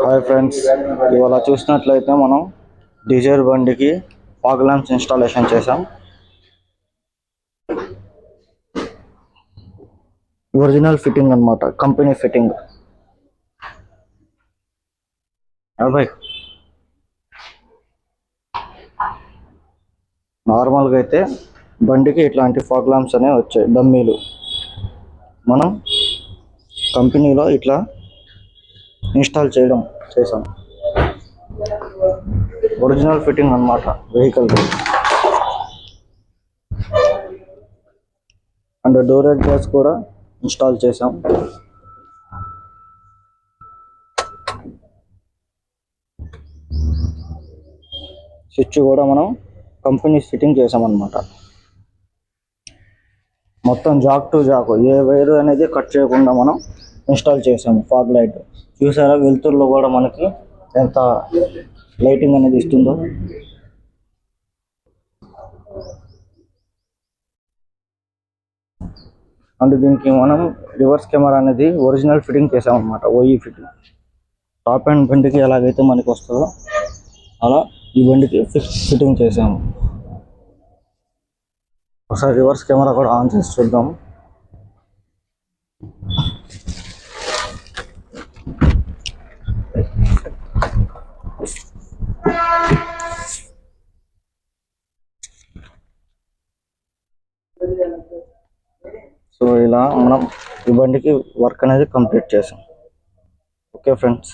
Hi friends, ఇవాళ చూసినట్లయితే మనం డిజైర్ బండికి ఫాగ్ ల్యాంప్స్ ఇన్స్టాలేషన్ చేసాం. ఒరిజినల్ ఫిట్టింగ్ అన్నమాట, కంపెనీ ఫిట్టింగ్. అబ్బాయి నార్మల్గా అయితే బండికి ఇట్లాంటి ఫాగ్ ల్యాంప్స్ అనేవి వచ్చాయి, డమ్మీలు. మనం కంపెనీలో ఇట్లా ఇన్స్టాల్ చేసాం. ఒరిజినల్ ఫిట్టింగ్ అన్నమాట వెహికల్. అండ్ డోర్ అడ్జస్ట్ కూడా ఇన్స్టాల్ చేసాం. స్విచ్ కూడా మనం కంపెనీ ఫిట్టింగ్ చేసామన్నమాట. మొత్తం Jack to Jack, A wire అనేది కట్ చేయకుండా మనం ఇన్స్టాల్ చేసాము. ఫాగ్ లైట్ చూసారా, వెలుతురులో కూడా మనకి ఎంత లైటింగ్ అనేది ఇస్తుందో. అండ్ దీనికి మనం రివర్స్ కెమెరా అనేది ఒరిజినల్ ఫిట్టింగ్ చేసామన్నమాట, ఓఈ ఫిట్టింగ్. టాప్ అండ్ బండికి ఎలాగైతే మనకి వస్తుందో అలా ఈ బండికి ఫిట్టింగ్ చేసాము. ఒకసారి రివర్స్ కెమెరా కూడా ఆన్ చేసి చూద్దాం. సో ఇలా మనం ఈ బండికి వర్క్ అనేది కంప్లీట్ చేసాం. Okay friends.